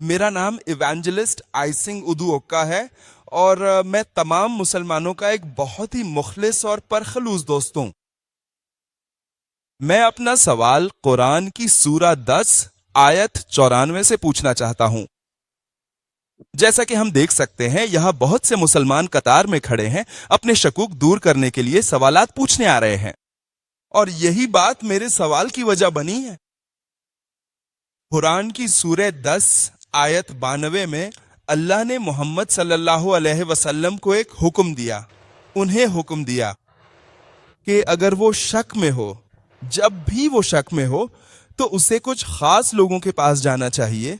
میرا نام ایوانجلسٹ آئسنگ ادو اوکا ہے اور میں تمام مسلمانوں کا ایک بہت ہی مخلص اور پرخلوص دوست ہوں۔ میں اپنا سوال قرآن کی سورہ 10 آیت 94 سے پوچھنا چاہتا ہوں۔ جیسا کہ ہم دیکھ سکتے ہیں یہاں بہت سے مسلمان قطار میں کھڑے ہیں، اپنے شکوک دور کرنے کے لیے سوالات پوچھنے آ رہے ہیں، اور یہی بات میرے سوال کی وجہ بنی ہے۔ قرآن کی سورہ 10 آیت 92 میں اللہ نے محمد صلی اللہ علیہ وسلم کو ایک حکم دیا، انہیں حکم دیا کہ اگر وہ شک میں ہو، جب بھی وہ شک میں ہو تو اسے کچھ خاص لوگوں کے پاس جانا چاہیے،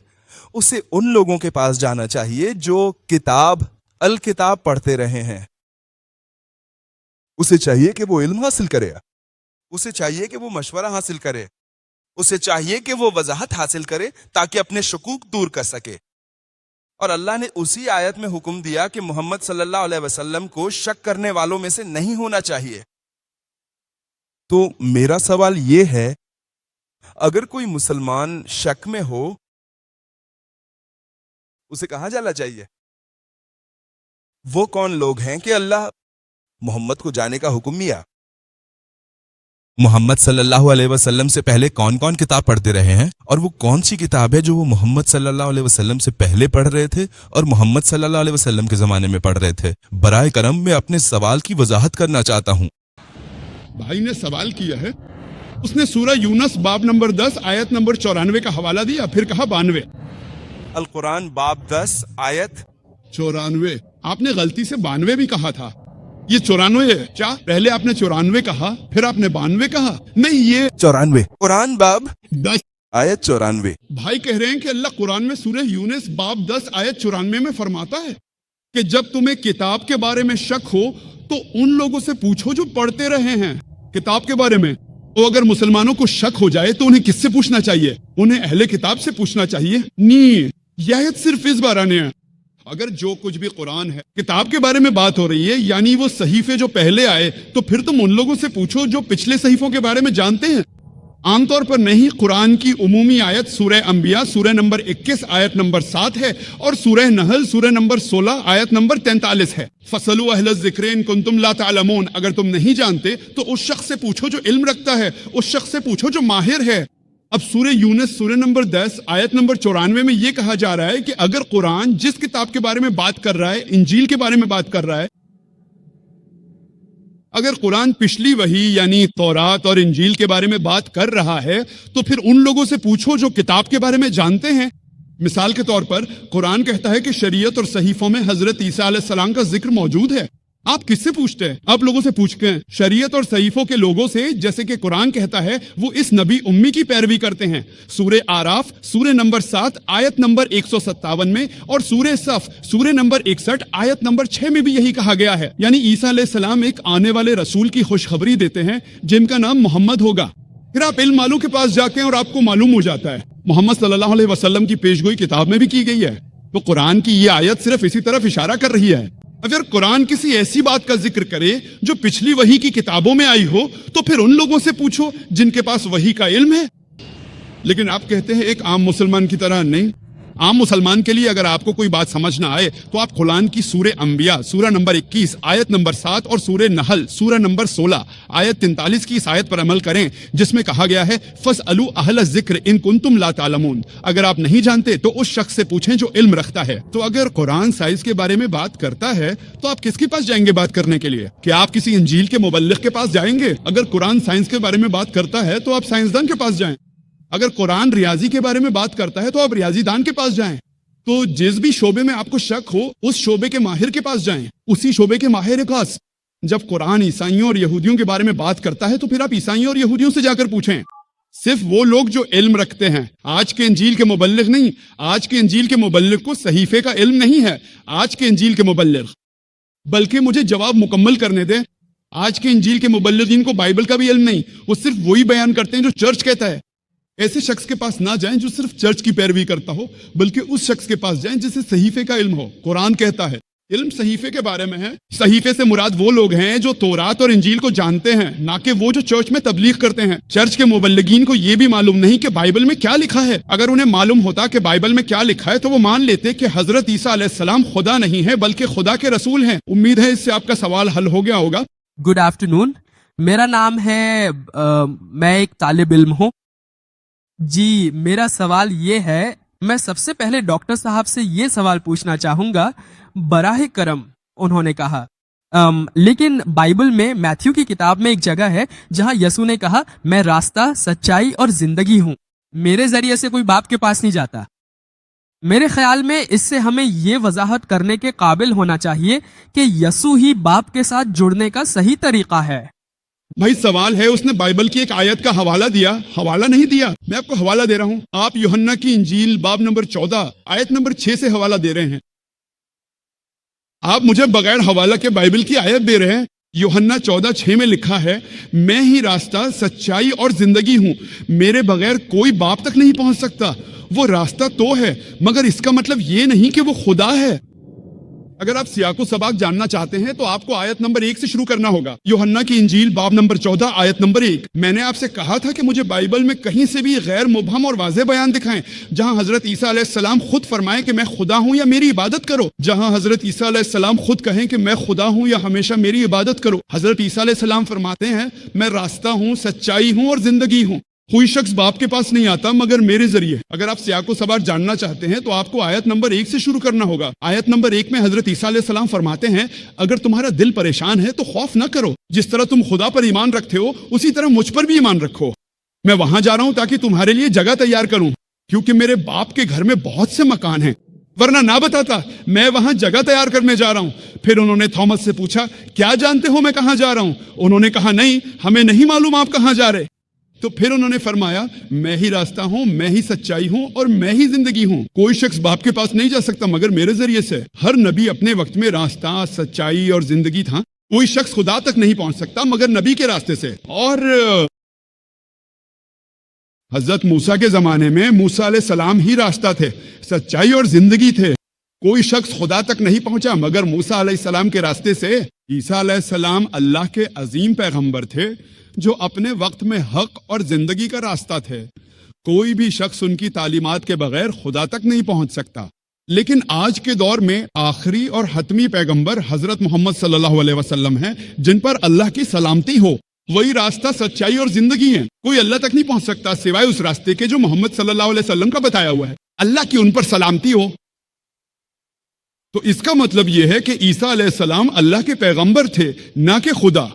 اسے ان لوگوں کے پاس جانا چاہیے جو کتاب الکتاب پڑھتے رہے ہیں۔ اسے چاہیے کہ وہ علم حاصل کرے، اسے چاہیے کہ وہ مشورہ حاصل کرے، اسے چاہیے کہ وہ وضاحت حاصل کرے تاکہ اپنے شکوک دور کر سکے۔ اور اللہ نے اسی آیت میں حکم دیا کہ محمد صلی اللہ علیہ وسلم کو شک کرنے والوں میں سے نہیں ہونا چاہیے۔ تو میرا سوال یہ ہے، اگر کوئی مسلمان شک میں ہو اسے کہاں جانا چاہیے؟ وہ کون لوگ ہیں کہ اللہ محمد کو جانے کا حکم دیا؟ محمد صلی اللہ علیہ وسلم سے پہلے کون کون کتاب پڑھتے رہے ہیں، اور وہ کون سی کتاب ہے جو وہ محمد صلی اللہ علیہ وسلم سے پہلے پڑھ رہے تھے اور محمد صلی اللہ علیہ وسلم کے زمانے میں پڑھ رہے تھے؟ برائے کرم میں اپنے سوال کی وضاحت کرنا چاہتا ہوں۔ بھائی نے سوال کیا ہے، اس نے سورہ یونس باب نمبر 10 آیت نمبر 94 کا حوالہ دیا، پھر کہا 92۔ القرآن باب 10 آیت 94، آپ نے غلطی سے 92 بھی کہا تھا، یہ 94 ہے کیا؟ پہلے آپ نے 94 کہا، پھر آپ نے 92 کہا، نہیں یہ 94 قرآن باب 10 آیت 94۔ بھائی کہہ رہے ہیں کہ اللہ قرآن میں سورہ یونس باب 10 آیت 94 میں فرماتا ہے کہ جب تمہیں کتاب کے بارے میں شک ہو تو ان لوگوں سے پوچھو جو پڑھتے رہے ہیں کتاب کے بارے میں۔ تو اگر مسلمانوں کو شک ہو جائے تو انہیں کس سے پوچھنا چاہیے؟ انہیں اہل کتاب سے پوچھنا چاہیے؟ نہیں، یہ آیت صرف اس بارے ہے۔ اگر جو کچھ بھی قرآن ہے کتاب کے بارے میں بات ہو رہی ہے، یعنی وہ صحیفے جو پہلے آئے، تو پھر تم ان لوگوں سے پوچھو جو پچھلے صحیفوں کے بارے میں جانتے ہیں۔ عام طور پر نہیں، قرآن کی عمومی آیت سورہ انبیاء سورہ نمبر 21 آیت نمبر 7 ہے، اور سورہ نحل سورہ نمبر 16 آیت نمبر 43 ہے۔ فَاسْأَلُوا أَهْلَ الذِّكْرِ إِن كُنتُمْ لَا تَعْلَمُونَ، اگر تم نہیں جانتے تو اس شخص سے پوچھو جو علم رکھتا ہے، اس شخص سے پوچھو جو ماہر ہے۔ اب سورہ یونس سورہ نمبر 10 آیت نمبر 94 میں یہ کہا جا رہا ہے کہ اگر قرآن جس کتاب کے بارے میں بات کر رہا ہے، انجیل کے بارے میں بات کر رہا ہے، اگر قرآن پچھلی وحی یعنی تورات اور انجیل کے بارے میں بات کر رہا ہے تو پھر ان لوگوں سے پوچھو جو کتاب کے بارے میں جانتے ہیں۔ مثال کے طور پر قرآن کہتا ہے کہ شریعت اور صحیفوں میں حضرت عیسیٰ علیہ السلام کا ذکر موجود ہے۔ آپ کس سے پوچھتے ہیں؟ آپ لوگوں سے پوچھتے ہیں شریعت اور صحیفوں کے لوگوں سے، جیسے کہ قرآن کہتا ہے وہ اس نبی امی کی پیروی کرتے ہیں۔ سورہ آراف سورہ نمبر 7 آیت نمبر 157 میں، اور سورہ صف سورہ نمبر 61 آیت نمبر 6 میں بھی یہی کہا گیا ہے، یعنی عیسیٰ علیہ السلام ایک آنے والے رسول کی خوشخبری دیتے ہیں جن کا نام محمد ہوگا۔ پھر آپ علم والوں کے پاس جاتے ہیں اور آپ کو معلوم ہو جاتا ہے محمد صلی اللہ علیہ وسلم کی پیشگوئی کتاب میں بھی کی گئی ہے۔ تو قرآن کی یہ آیت صرف اسی طرف اشارہ کر رہی ہے۔ اگر قرآن کسی ایسی بات کا ذکر کرے جو پچھلی وحی کی کتابوں میں آئی ہو تو پھر ان لوگوں سے پوچھو جن کے پاس وحی کا علم ہے۔ لیکن آپ کہتے ہیں ایک عام مسلمان کی طرح نہیں۔ عام مسلمان کے لیے اگر آپ کو کوئی بات سمجھ نہ آئے تو آپ قرآن کی سورہ انبیاء سورہ نمبر 21 آیت نمبر 7 اور سورہ نحل سورہ نمبر 16 آیت 43 کی اس آیت پر عمل کریں جس میں کہا گیا ہے فَاسْأَلُوا أَهْلَ الذِّكْرِ إِن كُنتُمْ لَا تَعْلَمُونَ۔ اگر آپ نہیں جانتے تو اس شخص سے پوچھیں جو علم رکھتا ہے۔ تو اگر قرآن سائنس کے بارے میں بات کرتا ہے تو آپ کس کے پاس جائیں گے بات کرنے کے لیے؟ کہ آپ کسی انجیل کے مبلغ کے پاس جائیں گے؟ اگر قرآن سائنس کے بارے میں بات کرتا ہے تو آپ سائنسدان کے پاس جائیں۔ اگر قرآن ریاضی کے بارے میں بات کرتا ہے تو آپ ریاضی دان کے پاس جائیں۔ تو جس بھی شعبے میں آپ کو شک ہو اس شعبے کے ماہر کے پاس جائیں، اسی شعبے کے ماہر خاص۔ جب قرآن عیسائیوں اور یہودیوں کے بارے میں بات کرتا ہے تو پھر آپ عیسائیوں اور یہودیوں سے جا کر پوچھیں۔ صرف وہ لوگ جو علم رکھتے ہیں، آج کے انجیل کے مبلغ نہیں۔ آج کے انجیل کے مبلغ کو صحیفے کا علم نہیں ہے، آج کے انجیل کے مبلغ۔ بلکہ مجھے جواب مکمل کرنے دیں، آج کے انجیل کے مبلغین کو بائبل کا بھی علم نہیں، وہ صرف وہی بیان کرتے ہیں جو چرچ کہتا ہے۔ ایسے شخص کے پاس نہ جائیں جو صرف چرچ کی پیروی کرتا ہو، بلکہ اس شخص کے پاس جائیں جسے صحیفے کا علم ہو۔ قرآن کہتا ہے علم صحیفے کے بارے میں ہے. صحیفے سے مراد وہ لوگ ہیں جو تورات اور انجیل کو جانتے ہیں، نہ کہ وہ جو چرچ میں تبلیغ کرتے ہیں. چرچ کے مبلغین کو یہ بھی معلوم نہیں کہ بائبل میں کیا لکھا ہے. اگر انہیں معلوم ہوتا کہ بائبل میں کیا لکھا ہے تو وہ مان لیتے کہ حضرت عیسیٰ علیہ السلام خدا نہیں ہے بلکہ خدا کے رسول ہیں. امید ہے اس سے آپ کا سوال حل ہو گیا ہوگا. گڈ آفٹرنون، میرا نام ہے میں ایک طالب علم ہوں. جی میرا سوال یہ ہے، میں سب سے پہلے ڈاکٹر صاحب سے یہ سوال پوچھنا چاہوں گا. براہ کرم انہوں نے کہا لیکن بائبل میں میتھیو کی کتاب میں ایک جگہ ہے جہاں یسوع نے کہا میں راستہ، سچائی اور زندگی ہوں، میرے ذریعے سے کوئی باپ کے پاس نہیں جاتا. میرے خیال میں اس سے ہمیں یہ وضاحت کرنے کے قابل ہونا چاہیے کہ یسوع ہی باپ کے ساتھ جڑنے کا صحیح طریقہ ہے. بھائی سوال ہے، اس نے بائبل کی ایک آیت کا حوالہ دیا؟ حوالہ نہیں دیا. میں آپ کو حوالہ دے رہا ہوں. آپ یوحنا کی انجیل باب نمبر 14 آیت نمبر 6 سے حوالہ دے رہے ہیں. آپ مجھے بغیر حوالہ کے بائبل کی آیت دے رہے ہیں. یوحنا 14:6 میں لکھا ہے میں ہی راستہ، سچائی اور زندگی ہوں، میرے بغیر کوئی باپ تک نہیں پہنچ سکتا. وہ راستہ تو ہے مگر اس کا مطلب یہ نہیں کہ وہ خدا ہے. اگر آپ سیاق و سباق جاننا چاہتے ہیں تو آپ کو آیت نمبر 1 سے شروع کرنا ہوگا. یوحنا کی انجیل باب نمبر 14 آیت نمبر 1. میں نے آپ سے کہا تھا کہ مجھے بائبل میں کہیں سے بھی غیر مبہم اور واضح بیان دکھائیں جہاں حضرت عیسیٰ علیہ السلام خود فرمائیں کہ میں خدا ہوں یا میری عبادت کرو. جہاں حضرت عیسیٰ علیہ السلام خود کہیں کہ میں خدا ہوں یا ہمیشہ میری عبادت کرو. حضرت عیسیٰ علیہ السلام فرماتے ہیں میں راستہ ہوں، سچائی ہوں اور زندگی ہوں. کوئی شخص باپ کے پاس نہیں آتا مگر میرے ذریعے. اگر آپ سیاق و سباق جاننا چاہتے ہیں تو آپ کو آیت نمبر 1 سے شروع کرنا ہوگا. آیت نمبر 1 میں حضرت عیسیٰ علیہ السلام فرماتے ہیں اگر تمہارا دل پریشان ہے تو خوف نہ کرو، جس طرح تم خدا پر ایمان رکھتے ہو اسی طرح مجھ پر بھی ایمان رکھو. میں وہاں جا رہا ہوں تاکہ تمہارے لیے جگہ تیار کروں، کیونکہ میرے باپ کے گھر میں بہت سے مکان ہیں، ورنہ نہ بتاتا. میں وہاں جگہ تیار کرنے جا رہا ہوں. پھر انہوں نے تھامس سے پوچھا کیا جانتے ہو میں کہاں جا رہا ہوں؟ انہوں نے کہا نہیں، ہمیں نہیں معلوم آپ کہاں جا رہے. تو پھر انہوں نے فرمایا میں ہی راستہ ہوں، میں ہی سچائی ہوں اور میں ہی زندگی ہوں. کوئی شخص باپ کے پاس نہیں جا سکتا مگر میرے ذریعے سے. ہر نبی اپنے وقت میں راستہ، سچائی اور زندگی تھا. کوئی شخص خدا تک نہیں پہنچ سکتا مگر نبی کے راستے سے. اور حضرت موسیٰ کے زمانے میں موسیٰ علیہ السلام ہی راستہ تھے، سچائی اور زندگی تھے. کوئی شخص خدا تک نہیں پہنچا مگر موسیٰ علیہ السلام کے راستے سے. عیسیٰ علیہ السلام اللہ کے عظیم پیغمبر تھے جو اپنے وقت میں حق اور زندگی کا راستہ تھے. کوئی بھی شخص ان کی تعلیمات کے بغیر خدا تک نہیں پہنچ سکتا. لیکن آج کے دور میں آخری اور حتمی پیغمبر حضرت محمد صلی اللہ علیہ وسلم ہیں جن پر اللہ کی سلامتی ہو. وہی راستہ، سچائی اور زندگی ہیں. کوئی اللہ تک نہیں پہنچ سکتا سوائے اس راستے کے جو محمد صلی اللہ علیہ وسلم کا بتایا ہوا ہے. اللہ کی ان پر سلامتی ہو. تو اس کا مطلب یہ ہے کہ عیسیٰ علیہ السلام اللہ کے پیغمبر تھے نہ کہ خدا،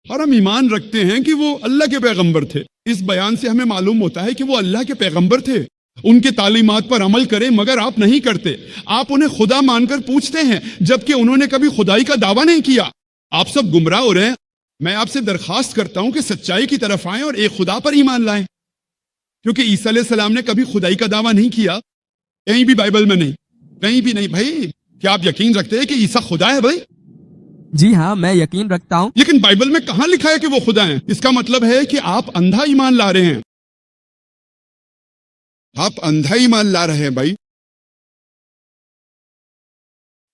اور ہم ایمان رکھتے ہیں کہ وہ اللہ کے پیغمبر تھے. اس بیان سے ہمیں معلوم ہوتا ہے کہ وہ اللہ کے پیغمبر تھے. ان کے تعلیمات پر عمل کریں مگر آپ نہیں کرتے. آپ انہیں خدا مان کر پوچھتے ہیں جبکہ انہوں نے کبھی خدائی کا دعویٰ نہیں کیا. آپ سب گمراہ ہو رہے ہیں. میں آپ سے درخواست کرتا ہوں کہ سچائی کی طرف آئیں اور ایک خدا پر ایمان لائیں، کیونکہ عیسیٰ علیہ السلام نے کبھی خدائی کا دعویٰ نہیں کیا. کہیں بھی بائبل میں نہیں، کہیں بھی نہیں. بھائی کیا آپ یقین رکھتے ہیں کہ عیسیٰ خدا ہے؟ بھائی جی ہاں میں یقین رکھتا ہوں. لیکن بائبل میں کہاں لکھا ہے کہ وہ خدا ہیں؟ اس کا مطلب ہے کہ آپ اندھا ایمان لا رہے ہیں. آپ اندھا ایمان لا رہے ہیں. بھائی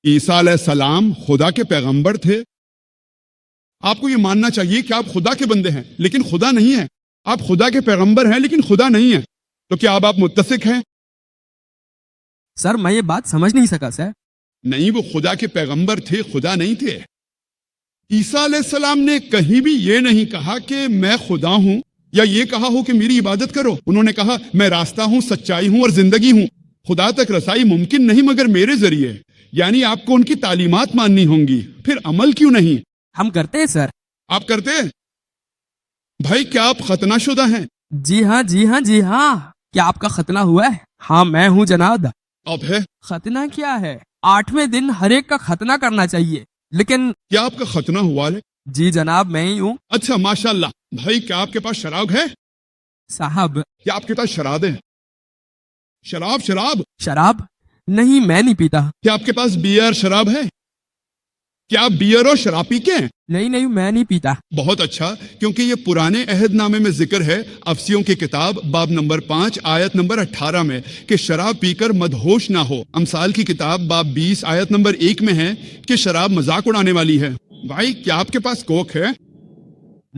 عیسیٰ علیہ السلام خدا کے پیغمبر تھے. آپ کو یہ ماننا چاہیے کہ آپ خدا کے بندے ہیں لیکن خدا نہیں ہیں. آپ خدا کے پیغمبر ہیں لیکن خدا نہیں ہیں. تو کیا اب آپ متفق ہیں؟ سر میں یہ بات سمجھ نہیں سکا سر. نہیں، وہ خدا کے پیغمبر تھے، خدا نہیں تھے. عیسیٰ علیہ السلام نے کہیں بھی یہ نہیں کہا کہ میں خدا ہوں یا یہ کہا ہو کہ میری عبادت کرو. انہوں نے کہا میں راستہ ہوں، سچائی ہوں اور زندگی ہوں. خدا تک رسائی ممکن نہیں مگر میرے ذریعے. یعنی آپ کو ان کی تعلیمات ماننی ہوں گی. پھر عمل کیوں نہیں؟ ہم کرتے ہیں سر. آپ کرتے ہیں؟ بھائی کیا آپ ختنہ شدہ ہیں؟ جی ہاں جی ہاں جی ہاں. کیا آپ کا ختنہ ہوا ہے؟ ہاں میں ہوں جناب. اب ہے ختنہ کیا ہے؟ 8ویں دن ہر ایک کا ختنہ کرنا چاہیے. لیکن کیا آپ کا ختنہ ہوا ہے؟ جی جناب میں ہی ہوں. اچھا ماشاءاللہ. بھائی کیا آپ کے پاس شراب ہے؟ صاحب کیا آپ کے پاس شراب ہے؟ شراب شراب نہیں، میں نہیں پیتا. کیا آپ کے پاس بیئر شراب ہے؟ کیا آپ بیئر اور شراب پی کے ہیں؟ نہیں نہیں، میں نہیں پیتا. بہت اچھا، کیونکہ یہ پرانے عہد نامے میں ذکر ہے افسیوں کی کتاب باب نمبر 5 آیت نمبر 18 میں کہ شراب پی کر مدہوش نہ ہو. امثال کی کتاب باب 20 آیت نمبر 1 میں ہے کہ شراب مذاق اڑانے والی ہے. بھائی کیا آپ کے پاس کوک ہے؟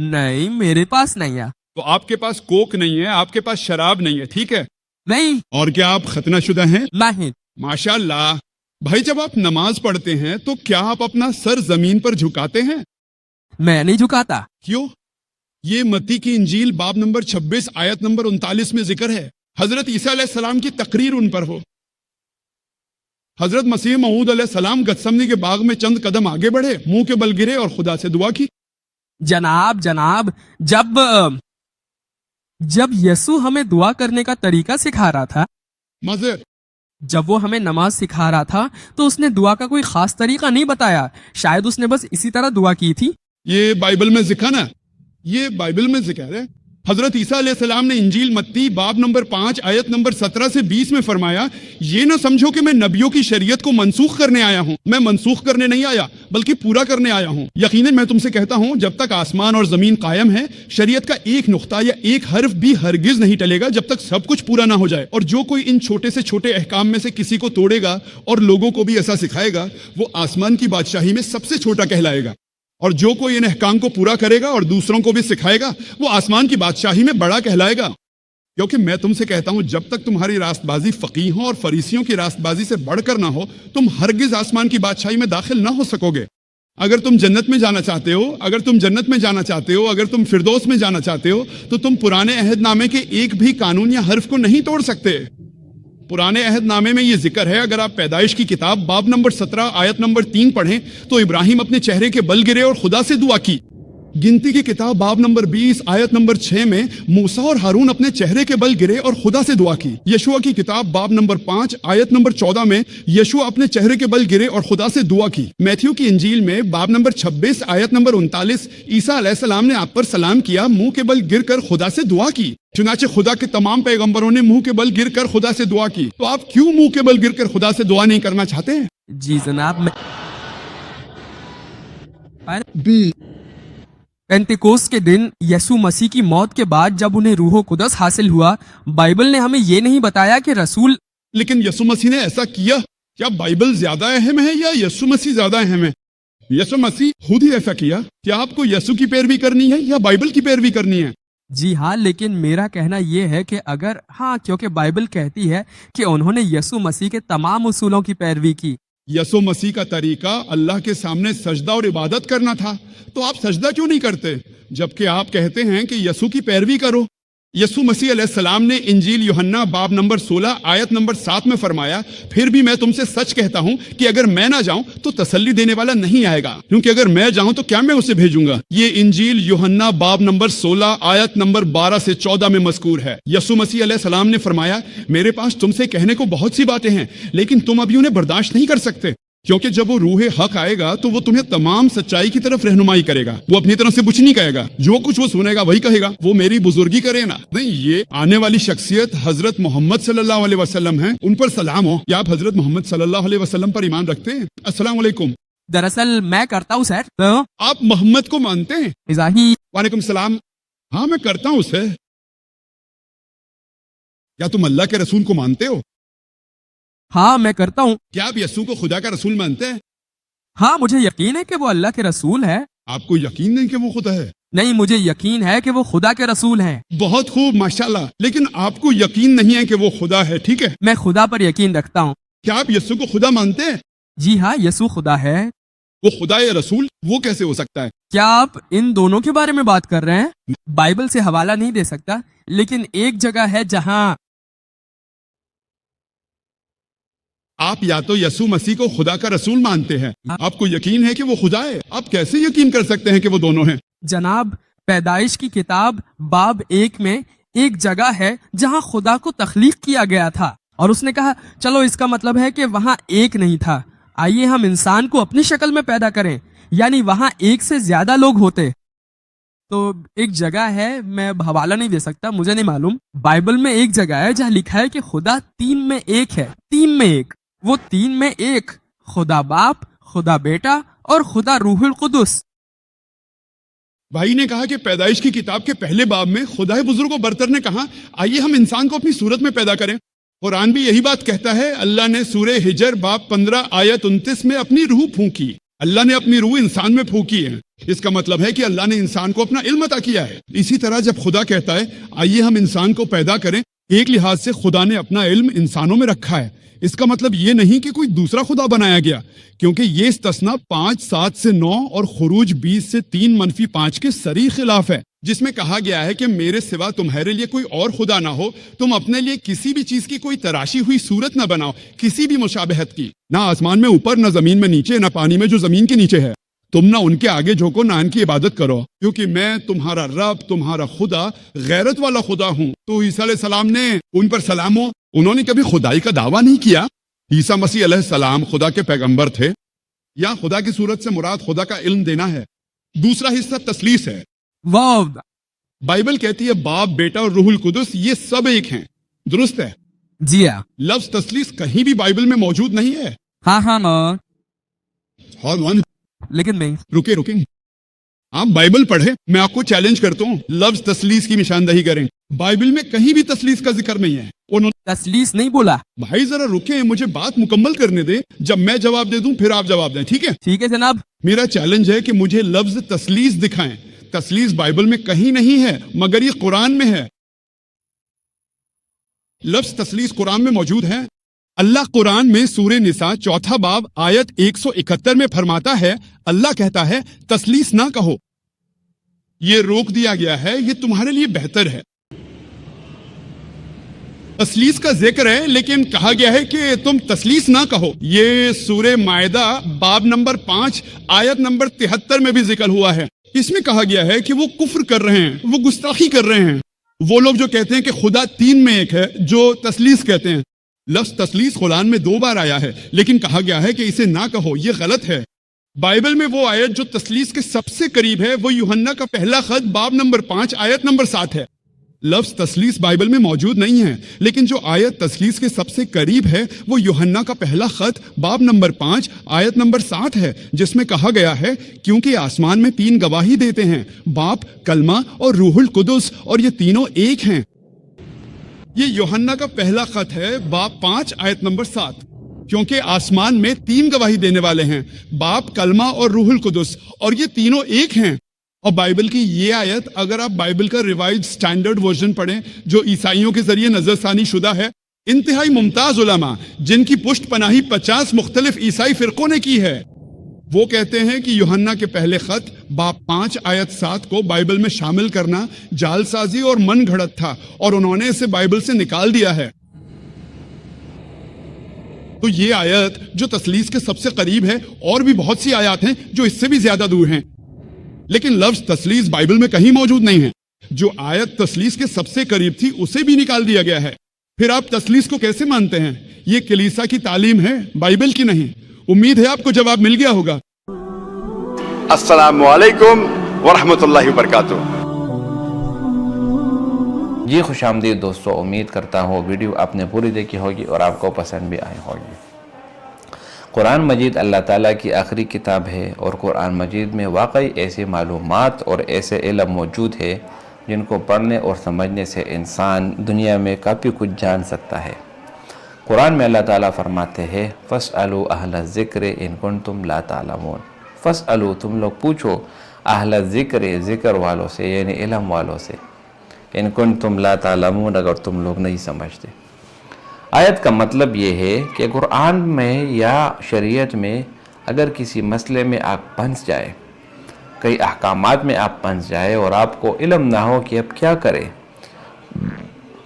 نہیں، میرے پاس نہیں ہے. تو آپ کے پاس کوک نہیں ہے، آپ کے پاس شراب نہیں ہے، ٹھیک ہے. نہیں اور کیا آپ ختنہ شدہ ہیں؟ نہیں. ماشاء اللہ. بھائی جب آپ نماز پڑھتے ہیں تو کیا آپ اپنا سر زمین پر جھکاتے ہیں؟ میں نہیں جھکاتا. کیوں؟ یہ متی کی انجیل باب نمبر 26 آیت نمبر 39 میں ذکر ہے. حضرت عیسیٰ علیہ السلام کی تقریر ان پر ہو. حضرت مسیح موعود علیہ السلام گتسمنی کے باغ میں چند قدم آگے بڑھے، منہ کے بل گرے اور خدا سے دعا کی. جناب جب یسوع ہمیں دعا کرنے کا طریقہ سکھا رہا تھا، مزے جب وہ ہمیں نماز سکھا رہا تھا تو اس نے دعا کا کوئی خاص طریقہ نہیں بتایا. شاید اس نے بس اسی طرح دعا کی تھی. یہ بائبل میں ذکر نا، یہ بائبل میں ذکر ہے. حضرت عیسیٰ علیہ السلام نے انجیل متی باب نمبر 5 آیت نمبر 17 سے 20 میں فرمایا، یہ نہ سمجھو کہ میں نبیوں کی شریعت کو منسوخ کرنے آیا ہوں. میں منسوخ کرنے نہیں آیا بلکہ پورا کرنے آیا ہوں. یقیناً میں تم سے کہتا ہوں جب تک آسمان اور زمین قائم ہے شریعت کا ایک نقطہ یا ایک حرف بھی ہرگز نہیں ٹلے گا جب تک سب کچھ پورا نہ ہو جائے. اور جو کوئی ان چھوٹے سے چھوٹے احکام میں سے کسی کو توڑے گا اور لوگوں کو بھی ایسا سکھائے گا وہ آسمان کی بادشاہی میں سب سے چھوٹا کہلائے گا. اور جو کوئی ان احکام کو پورا کرے گا اور دوسروں کو بھی سکھائے گا وہ آسمان کی بادشاہی میں بڑا کہلائے گا. کیونکہ میں تم سے کہتا ہوں جب تک تمہاری راست بازی فقیہوں اور فریسیوں کی راست بازی سے بڑھ کر نہ ہو تم ہرگز آسمان کی بادشاہی میں داخل نہ ہو سکو گے. اگر تم جنت میں جانا چاہتے ہو، اگر تم جنت میں جانا چاہتے ہو، اگر تم فردوس میں جانا چاہتے ہو تو تم پرانے عہد نامے کے ایک بھی قانون یا حرف کو نہیں توڑ سکتے. پرانے عہد نامے میں یہ ذکر ہے، اگر آپ پیدائش کی کتاب باب نمبر 17 آیت نمبر 3 پڑھیں تو ابراہیم اپنے چہرے کے بل گرے اور خدا سے دعا کی. گنتی کی کتاب باب نمبر 20 آیت نمبر 6 میں موسیٰ اور ہارون اپنے چہرے کے بل گرے اور خدا سے دعا کی. یشوع کی کتاب باب نمبر 5 آیت نمبر 14 میں یشوع اپنے چہرے کے بل گرے اور خدا سے دعا کی. میتھیو کی انجیل میں باب نمبر 26 آیت نمبر 39 عیسیٰ علیہ السلام نے آپ پر سلام کیا، منہ کے بل گر کر خدا سے دعا کی. چنانچہ خدا کے تمام پیغمبروں نے منہ کے بل گر کر خدا سے دعا کی. تو آپ کیوں منہ کے بل گر کر خدا سے دعا نہیں کرنا چاہتے ہیں؟ جی جناب، پینتیکوست کے دن یسوع مسیح کی موت کے بعد جب انہیں روح القدس حاصل ہوا، بائبل نے ہمیں یہ نہیں بتایا کہ رسول. لیکن یسوع مسیح نے ایسا کیا. کیا بائبل زیادہ اہم ہے یا یسوع مسیح زیادہ اہم ہے؟ یسوع مسیح خود ہی ایسا کیا. کیا آپ کو یسوع کی پیروی کرنی ہے یا بائبل کی پیروی کرنی ہے؟ جی ہاں، لیکن میرا کہنا یہ ہے کہ اگر کیونکہ بائبل کہتی ہے کہ انہوں نے یسوع مسیح کے تمام اصولوں کی پیروی کی. یسوع مسیح کا طریقہ اللہ کے سامنے سجدہ اور عبادت کرنا تھا، تو آپ سجدہ کیوں نہیں کرتے جبکہ آپ کہتے ہیں کہ یسوع کی پیروی کرو؟ یسوع مسیح علیہ السلام نے انجیل یوحنا باب نمبر 16 آیت نمبر 7 میں فرمایا، پھر بھی میں تم سے سچ کہتا ہوں کہ اگر میں نہ جاؤں تو تسلی دینے والا نہیں آئے گا، کیونکہ اگر میں جاؤں تو کیا میں اسے بھیجوں گا. یہ انجیل یوحنا باب نمبر 16 آیت نمبر 12 سے 14 میں مذکور ہے. یسوع مسیح علیہ السلام نے فرمایا، میرے پاس تم سے کہنے کو بہت سی باتیں ہیں لیکن تم ابھی انہیں برداشت نہیں کر سکتے. کیونکہ جب وہ روح حق آئے گا تو وہ تمہیں تمام سچائی کی طرف رہنمائی کرے گا. وہ اپنی طرف سے کچھ نہیں کہے گا، جو کچھ وہ سنے گا وہی کہے گا. وہ میری بزرگی کرے نا نہیں. یہ آنے والی شخصیت حضرت محمد صلی اللہ علیہ وسلم ہیں، ان پر سلام ہو. کیا آپ حضرت محمد صلی اللہ علیہ وسلم پر ایمان رکھتے ہیں؟ السلام علیکم. دراصل میں کرتا ہوں سر. آپ محمد کو مانتے ہیں؟ مزاحی. وعلیکم السلام. ہاں میں کرتا ہوں اسے. کیا تم اللہ کے رسول کو مانتے ہو؟ ہاں میں کرتا ہوں. کیا آپ یسوع کو خدا کا رسول مانتے ہیں؟ ہاں مجھے یقین ہے کہ وہ اللہ کے رسول ہے. آپ کو یقین نہیں کہ وہ خدا ہے؟ نہیں، مجھے یقین ہے کہ وہ خدا کے رسول ہیں. بہت خوب، ماشاءاللہ. لیکن آپ کو یقین نہیں ہے کہ وہ خدا ہے، ٹھیک ہے؟ میں خدا پر یقین رکھتا ہوں. کیا آپ یسوع کو خدا مانتے ہیں؟ جی ہاں، یسوع خدا ہے. وہ خدا یا رسول وہ کیسے ہو سکتا ہے؟ کیا آپ ان دونوں کے بارے میں بات کر رہے ہیں؟ بائبل سے حوالہ نہیں دے سکتا، لیکن ایک جگہ ہے جہاں آپ یا تو یسوع مسیح کو خدا کا رسول مانتے ہیں، آپ کو یقین ہے کہ وہ خدا ہے. آپ کیسے یقین کر سکتے ہیں کہ وہ دونوں ہیں؟ جناب، پیدائش کی کتاب باب 1 میں ایک جگہ ہے جہاں خدا کو تخلیق کیا گیا تھا اور اس نے کہا چلو اس کا مطلب ہے کہ وہاں ایک نہیں تھا، آئیے ہم انسان کو اپنی شکل میں پیدا کریں. یعنی وہاں ایک سے زیادہ لوگ ہوتے. تو ایک جگہ ہے، میں حوالہ نہیں دے سکتا، مجھے نہیں معلوم. بائبل میں ایک جگہ ہے جہاں لکھا ہے کہ خدا 3 میں ایک ہے. 3 میں ایک. وہ 3 میں ایک، خدا باپ، خدا بیٹا اور خدا روح القدس۔ بھائی نے کہا کہ پیدائش کی کتاب کے پہلے باب میں خدا بزرگ و برتر نے کہا آئیے ہم انسان کو اپنی صورت میں پیدا کریں۔ قرآن بھی یہی بات کہتا ہے، اللہ نے سورہ ہجر باب 15 آیت 29 میں اپنی روح پھونکی۔ اللہ نے اپنی روح انسان میں پھونکی ہے، اس کا مطلب ہے کہ اللہ نے انسان کو اپنا علم عطا کیا ہے۔ اسی طرح جب خدا کہتا ہے آئیے ہم انسان کو پیدا کریں، ایک لحاظ سے خدا نے اپنا علم انسانوں میں رکھا ہے، اس کا مطلب یہ نہیں کہ کوئی دوسرا خدا بنایا گیا، کیونکہ یہ استثناء 5 7 سے 9 اور خروج 20 سے 3 - 5 کے صریح خلاف ہے، جس میں کہا گیا ہے کہ میرے سوا تمہارے لیے کوئی اور خدا نہ ہو، تم اپنے لیے کسی بھی چیز کی کوئی تراشی ہوئی صورت نہ بناؤ، کسی بھی مشابہت کی، نہ آسمان میں اوپر، نہ زمین میں نیچے، نہ پانی میں جو زمین کے نیچے ہے، تم نہ ان کے آگے جھکو نہ ان کی عبادت کرو، کیونکہ میں تمہارا رب، تمہارا خدا، غیرت والا خدا ہوں۔ تو عیسیٰ علیہ السلام نے ان پر سلام ہو، انہوں نے کبھی خدائی کا دعویٰ نہیں کیا۔ عیسیٰ مسیح علیہ السلام خدا کے پیغمبر تھے، یا خدا کی صورت سے مراد خدا کا علم دینا ہے۔ دوسرا حصہ تثلیث ہے۔ واو، بائبل کہتی ہے باپ، بیٹا اور روح القدس یہ سب ایک ہیں، درست ہے؟ جی ہاں، لفظ تثلیث کہیں بھی بائبل میں موجود نہیں ہے۔ ہاں نا، اور لیکن میں رکیں آپ بائبل پڑھیں، میں آپ کو چیلنج کرتا ہوں لفظ تثلیث کی نشاندہی کریں۔ بائبل میں کہیں بھی تثلیث کا ذکر نہیں ہے۔ تثلیث نہیں بولا۔ بھائی ذرا رکیں، مجھے بات مکمل کرنے دیں، جب میں جواب دے دوں پھر آپ جواب دیں، ٹھیک ہے؟ ٹھیک ہے جناب۔ میرا چیلنج ہے کہ مجھے لفظ تثلیث دکھائیں۔ تثلیث بائبل میں کہیں نہیں ہے، مگر یہ قرآن میں ہے۔ لفظ تثلیث قرآن میں موجود ہے۔ اللہ قرآن میں سورہ نساء 4 باب آیت 171 میں فرماتا ہے، اللہ کہتا ہے تثلیث نہ کہو، یہ روک دیا گیا ہے، یہ تمہارے لیے بہتر ہے۔ تثلیث کا ذکر ہے لیکن کہا گیا ہے کہ تم تثلیث نہ کہو۔ یہ سورہ مائدہ باب نمبر 5 آیت نمبر 73 میں بھی ذکر ہوا ہے۔ اس میں کہا گیا ہے کہ وہ کفر کر رہے ہیں، وہ گستاخی کر رہے ہیں، وہ لوگ جو کہتے ہیں کہ خدا 3 میں ایک ہے، جو تثلیث کہتے ہیں۔ لفظ تثلیث قرآن میں 2 بار آیا ہے، لیکن کہا گیا ہے کہ اسے نہ کہو، یہ غلط ہے۔ بائبل میں وہ آیت جو تثلیث کے سب سے قریب ہے وہ یوحنا کا پہلا خط باب نمبر 5 آیت نمبر 7 ہے۔ لفظ تثلیث بائبل میں موجود نہیں ہے، لیکن جو آیت تثلیث کے سب سے قریب ہے وہ یوحنا کا پہلا خط باب نمبر 5 آیت نمبر 7 ہے، جس میں کہا گیا ہے کیونکہ آسمان میں 3 گواہی دیتے ہیں، باپ، کلمہ اور روح القدس، اور یہ تینوں ایک ہیں۔ یہ یوحنا کا پہلا خط ہے باب 5 آیت نمبر 7، کیونکہ آسمان میں 3 گواہی دینے والے ہیں، باپ، کلمہ اور روح القدس، اور یہ تینوں ایک ہیں۔ اور بائبل کی یہ آیت اگر آپ بائبل کا ریوائزڈ سٹینڈرڈ ورژن پڑھیں جو عیسائیوں کے ذریعے نظر ثانی شدہ ہے، انتہائی ممتاز علماء جن کی پشت پناہی 50 مختلف عیسائی فرقوں نے کی ہے، وہ کہتے ہیں کہ یوحنا کے پہلے خط باب 5 آیت 7 کو بائبل میں شامل کرنا جال سازی اور من گھڑت تھا، اور انہوں نے اسے بائبل سے نکال دیا ہے۔ تو یہ آیت جو تثلیث کے سب سے قریب ہے، اور بھی بہت سی آیات ہیں جو اس سے بھی زیادہ دور ہیں، لیکن لفظ تثلیث بائبل میں کہیں موجود نہیں ہے۔ جو آیت تثلیث کے سب سے قریب تھی اسے بھی نکال دیا گیا ہے۔ پھر آپ تثلیث کو کیسے مانتے ہیں؟ یہ کلیسا کی تعلیم ہے، بائبل کی نہیں۔ امید ہے آپ کو جواب مل گیا ہوگا۔ السلام علیکم ورحمۃ اللہ وبرکاتہ۔ جی خوش آمدید دوستو، امید کرتا ہوں ویڈیو آپ نے پوری دیکھی ہوگی اور آپ کو پسند بھی آئی ہوگی۔ قرآن مجید اللہ تعالیٰ کی آخری کتاب ہے، اور قرآن مجید میں واقعی ایسی معلومات اور ایسے علم موجود ہے جن کو پڑھنے اور سمجھنے سے انسان دنیا میں کافی کچھ جان سکتا ہے۔ قرآن میں اللہ تعالیٰ فرماتے ہیں فَاسْأَلُوا أَهْلَ الذِّكْرِ إِن كُنتُمْ لَا تَعْلَمُونَ۔ فَاسْأَلُوا، تم لوگ پوچھو، اہل ذکر، ذکر والوں سے یعنی علم والوں سے، ان کنتم لا تعلمون، اگر تم لوگ نہیں سمجھتے۔ آیت کا مطلب یہ ہے کہ قرآن میں یا شریعت میں اگر کسی مسئلے میں آپ پھنس جائے، کئی احکامات میں آپ پھنس جائے اور آپ کو علم نہ ہو کہ اب کیا کرے،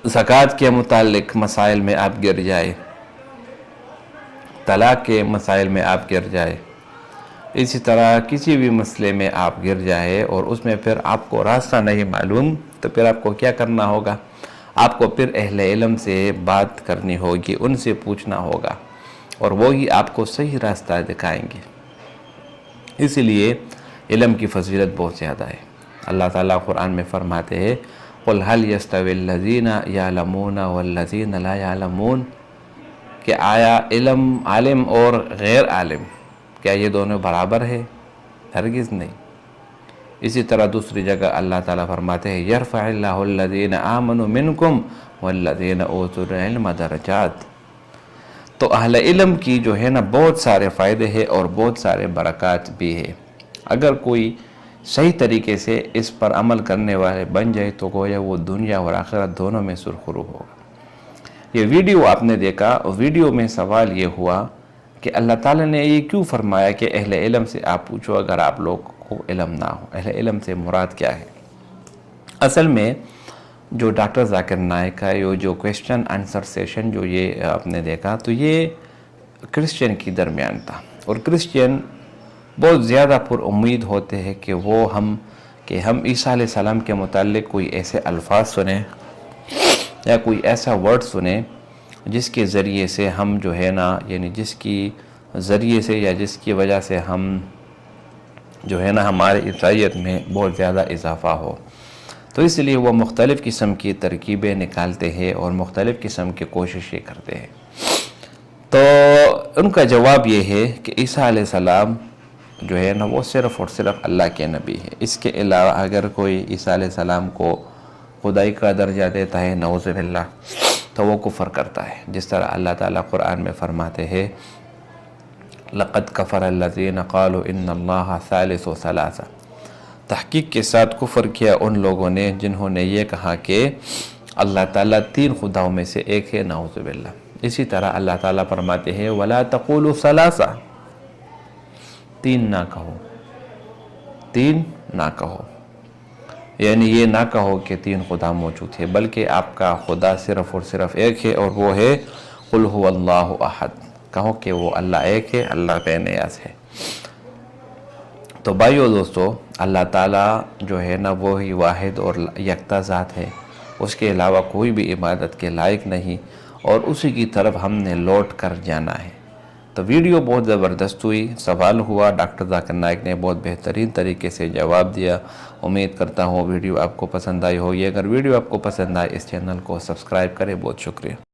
زکوٰۃ کے متعلق مسائل میں آپ گر جائے، طلاق کے مسائل میں آپ گر جائے، اسی طرح کسی بھی مسئلے میں آپ گر جائے اور اس میں پھر آپ کو راستہ نہیں معلوم، تو پھر آپ کو کیا کرنا ہوگا؟ آپ کو پھر اہل علم سے بات کرنی ہوگی، ان سے پوچھنا ہوگا، اور وہی آپ کو صحیح راستہ دکھائیں گے۔ اسی لیے علم کی فضیلت بہت زیادہ ہے۔ اللہ تعالیٰ قرآن میں فرماتے ہیں قُلْ هَلْ يَسْتَوِي الَّذِينَ يَعْلَمُونَ وَالَّذِينَ لَا يَعْلَمُونَ، کہ آیا علم عالم اور غیر عالم کیا یہ دونوں برابر ہے؟ ہرگز نہیں۔ اسی طرح دوسری جگہ اللہ تعالیٰ فرماتے ہیں یرفع اللہ الذین آمنوا منکم والذین اوتوا العلم درجات۔ تو اہل علم کی جو ہے نا بہت سارے فائدے ہیں اور بہت سارے برکات بھی ہے۔ اگر کوئی صحیح طریقے سے اس پر عمل کرنے والے بن جائے تو گویا وہ دنیا اور آخرت دونوں میں سرخرو ہوگا۔ یہ ویڈیو آپ نے دیکھا، ویڈیو میں سوال یہ ہوا کہ اللہ تعالیٰ نے یہ کیوں فرمایا کہ اہل علم سے آپ پوچھو اگر آپ لوگ کو علم نہ ہو؟ اہل علم سے مراد کیا ہے؟ اصل میں جو ڈاکٹر ذاکر نائک کا یہ جو کویسچن آنسر سیشن جو یہ آپ نے دیکھا تو یہ کرسچین کی درمیان تھا، اور کرسچین بہت زیادہ پر امید ہوتے ہیں کہ ہم عیسیٰ علیہ السلام کے متعلق کوئی ایسے الفاظ سنیں یا کوئی ایسا ورڈ سنیں جس کے ذریعے سے ہم جو ہے نا یعنی جس کی ذریعے سے یا جس کی وجہ سے ہم جو ہے نا ہمارے عیسائیت میں بہت زیادہ اضافہ ہو۔ تو اس لیے وہ مختلف قسم کی ترکیبیں نکالتے ہیں اور مختلف قسم کی کوششیں کرتے ہیں۔ تو ان کا جواب یہ ہے کہ عیسیٰ علیہ السلام جو ہے نا وہ صرف اور صرف اللہ کے نبی ہے۔ اس کے علاوہ اگر کوئی عیسیٰ علیہ السلام کو خدائی کا درجہ دیتا ہے نعوذ باللہ تو وہ کفر کرتا ہے، جس طرح اللہ تعالیٰ قرآن میں فرماتے ہیں لَقَدْ كَفَرَ الَّذِينَ قَالُوا إِنَّ اللَّهَ ثَالِثُ ثَلَاثَةٍ۔ تحقیق کے ساتھ کفر کیا ان لوگوں نے جنہوں نے یہ کہا کہ اللہ تعالیٰ تین خداؤں میں سے ایک ہے نعوذ باللہ۔ اسی طرح اللہ تعالیٰ فرماتے ہیں وَلَا تَقُولُوا ثَلَاثَةٍ، تین نہ کہو، تین نہ کہو، یعنی یہ نہ کہو کہ تین خدا موجود ہے، بلکہ آپ کا خدا صرف اور صرف ایک ہے اور وہ ہے قُلْ هُوَ اللَّهُ أَحَدٌ، کہو کہ وہ اللہ ایک ہے، اللہ بے نیاز ہے۔ تو بھائیو دوستو، اللہ تعالیٰ جو ہے نا وہی واحد اور یکتا ذات ہے، اس کے علاوہ کوئی بھی عبادت کے لائق نہیں، اور اسی کی طرف ہم نے لوٹ کر جانا ہے۔ تو ویڈیو بہت زبردست ہوئی، سوال ہوا، ڈاکٹر ذاکر نائک نے بہت بہترین طریقے سے جواب دیا۔ امید کرتا ہوں ویڈیو آپ کو پسند آئی ہوگی۔ اگر ویڈیو آپ کو پسند آئے اس چینل کو سبسکرائب کریں، بہت شکریہ۔